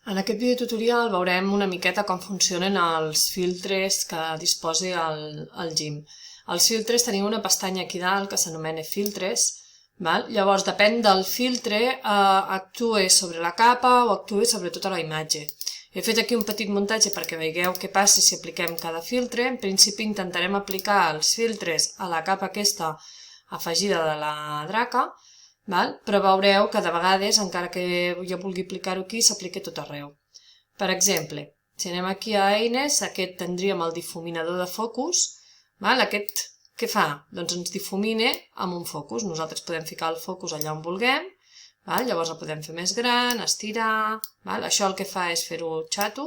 En aquest videotutorial veurem una miqueta com funcionen els filtres que disposa el GIMP. Els filtres tenim una pestanya aquí dalt que s'anomena filtres. Llavors, depèn del filtre, actua sobre la capa o actua sobre tota la imatge. He fet aquí un petit muntatge perquè veieu què passa si apliquem cada filtre. En principi intentarem aplicar els filtres a la capa aquesta afegida de la draca, però veureu que de vegades, encara que jo vulgui aplicar-ho aquí, s'aplica tot arreu. Per exemple, si anem aquí a eines, aquest tindríem el difuminador de focus. Aquest què fa? Doncs ens difumina amb un focus. Nosaltres podem ficar el focus allà on vulguem, llavors el podem fer més gran, estirar. Això el que fa és fer-ho xato,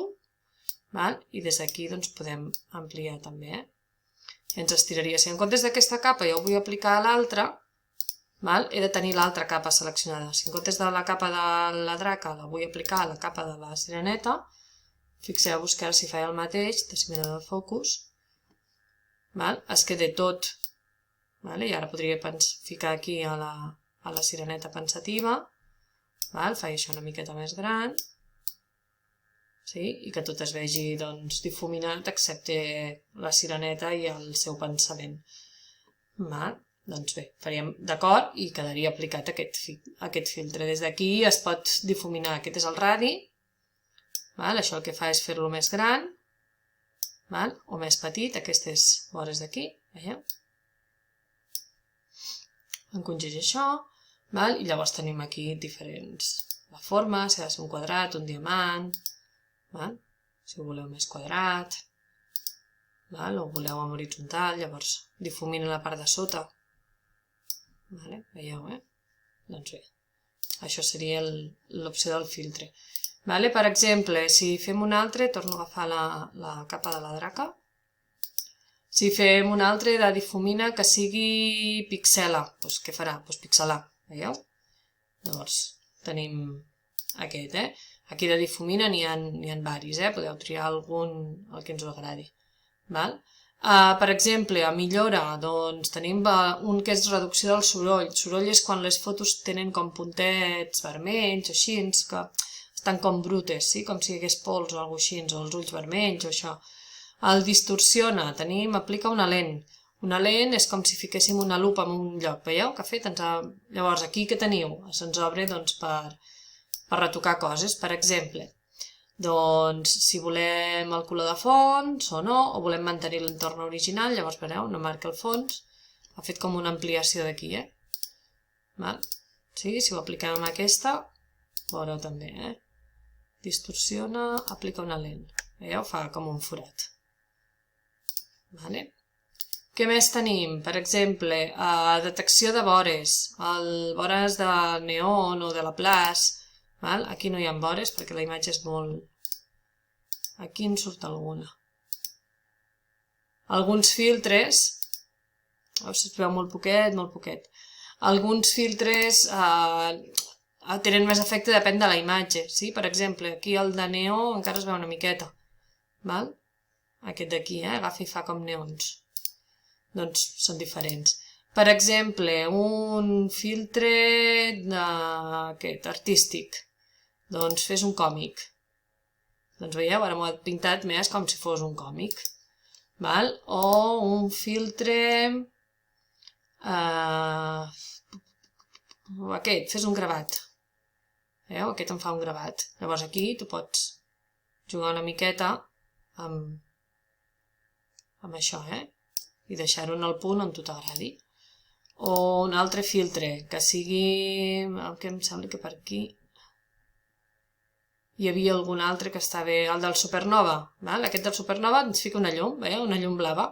i des d'aquí podem ampliar també. Ens estiraria. Si en comptes d'aquesta capa jo ho vull aplicar a l'altra, he de tenir l'altra capa seleccionada. Si en comptes de la capa de la draca la vull aplicar a la capa de la sireneta, fixeu-vos que ara si faig el mateix, difuminador de focus, es queda tot. I ara podria ficar aquí a la sireneta pensativa, faig això una miqueta més gran, i que tot es vegi difuminat excepte la sireneta i el seu pensament. Doncs bé, faríem d'acord i quedaria aplicat aquest filtre. Des d'aquí es pot difuminar. Aquest és el radi. Això el que fa és fer-lo més gran o més petit, aquestes vores d'aquí. Veieu? Encongeix això. I llavors tenim aquí diferents formes, si ha de ser un quadrat, un diamant, si ho voleu més quadrat, o ho voleu en horitzontal, llavors difumina la part de sota. Veieu, Doncs bé, això seria l'opció del filtre. Per exemple, si fem un altre, torno a agafar la capa de la draca. Si fem un altre de difumina que sigui pixela, doncs què farà? Doncs pixelar, veieu? Llavors tenim aquest, Aquí de difumina n'hi ha varis, podeu triar algun, el que ens agradi. Per exemple, a millora, doncs tenim un que és reducció del soroll. El soroll és quan les fotos tenen com puntets vermells o així, que estan com brutes, com si hi hagués pols o alguna cosa així, o els ulls vermells o això. El distorsiona, aplica una lent. Una lent és com si fiquéssim una lupa en un lloc, veieu què ha fet? Llavors, aquí què teniu? Se'ns obre per retocar coses, per exemple. Doncs si volem el color de fons o no, o volem mantenir l'entorn original, llavors veureu, no marca el fons, ha fet com una ampliació d'aquí, Si ho apliquem amb aquesta, veureu també, distorsiona, aplica una lent, veieu, fa com un forat. Què més tenim? Per exemple, detecció de vores, vores de neon o de la plaç. Aquí no hi ha vores perquè la imatge és molt... Aquí en surt alguna. Alguns filtres... Si es veu molt poquet, molt poquet. Alguns filtres tenen més efecte, depèn de la imatge. Per exemple, aquí el de neó encara es veu una miqueta. Aquest d'aquí, agafa i fa com neons. Doncs són diferents. Per exemple, un filtre artístic. Doncs fes un còmic. Doncs veieu, ara m'ho he pintat més com si fos un còmic. O un filtre... Aquest, fes un gravat. Veieu, aquest em fa un gravat. Llavors aquí tu pots jugar una miqueta amb això, i deixar-ho en el punt on tu t'agradi. O un altre filtre, que sigui... El que em sembla que per aquí... Hi havia algun altre que estava... El del supernova. Aquest del supernova ens fica una llum, veieu? Una llum blava.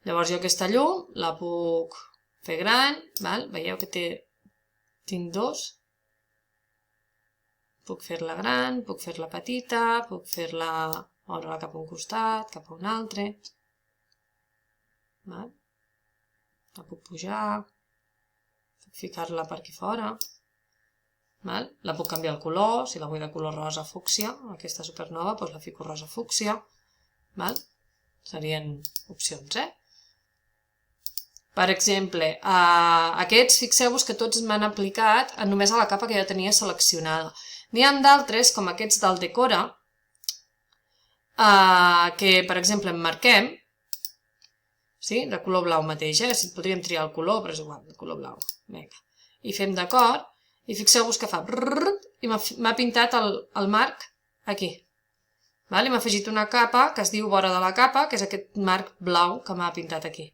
Llavors jo aquesta llum la puc fer gran, veieu que tinc dos. Puc fer-la gran, puc fer-la petita, puc fer-la... moure-la cap a un costat, cap a un altre. La puc pujar, puc ficar-la per aquí fora. La puc canviar el color, si la vull de color rosa fúcsia, aquesta supernova, doncs la fico rosa fúcsia. Serien opcions, Per exemple, aquests, fixeu-vos que tots m'han aplicat només a la capa que ja tenia seleccionada. N'hi ha d'altres, com aquests del Decora, que, per exemple, emmarquem, sí? De color blau mateix, podríem triar el color, però és igual, de color blau. Vinga. I fem d'acord, i fixeu-vos que fa i m'ha pintat el marc aquí. I m'ha afegit una capa que es diu vora de la capa, que és aquest marc blau que m'ha pintat aquí.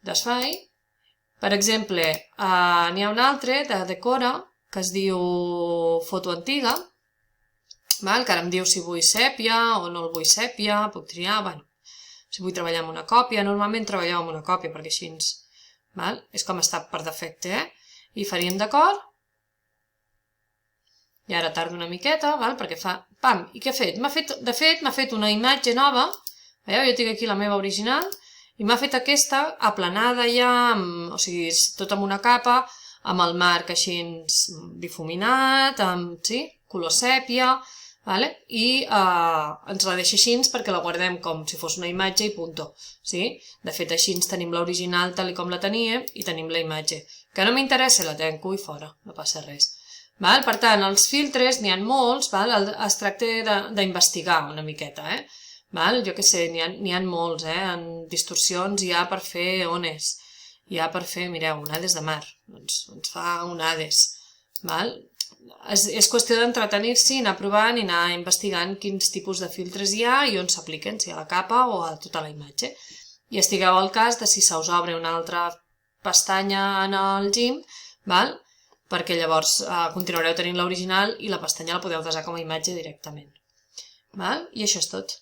Desfaig. Per exemple, n'hi ha un altre de Decora que es diu foto antiga, que ara em diu si vull sèpia o no el vull sèpia, puc triar, si vull treballar amb una còpia, normalment treballeu amb una còpia perquè així és com està per defecte, i faríem d'acord, i ara tardo una miqueta, perquè fa pam, i què ha fet? De fet, m'ha fet una imatge nova, veieu, jo tinc aquí la meva original, i m'ha fet aquesta aplanada ja, o sigui, tot amb una capa, amb el marc així difuminat, amb color sèpia, i ens la deixa així perquè la guardem com si fos una imatge i punto. De fet, així tenim l'original tal com la teníem i tenim la imatge. Que no m'interessa, la tanco i fora, no passa res. Per tant, els filtres n'hi ha molts, es tracta d'investigar una miqueta, jo què sé, n'hi ha molts, en distorsions hi ha per fer ones, hi ha per fer, mireu, onades de mar, ens fa onades, és qüestió d'entretenir-s'hi, anar provant i anar investigant quins tipus de filtres hi ha i on s'apliquen, si a la capa o a tota la imatge. I estigueu al cas de si se us obre una altra pestanya en el GIMP, perquè llavors continuareu tenint l'original i la pestanya la podeu desar com a imatge directament. I això és tot.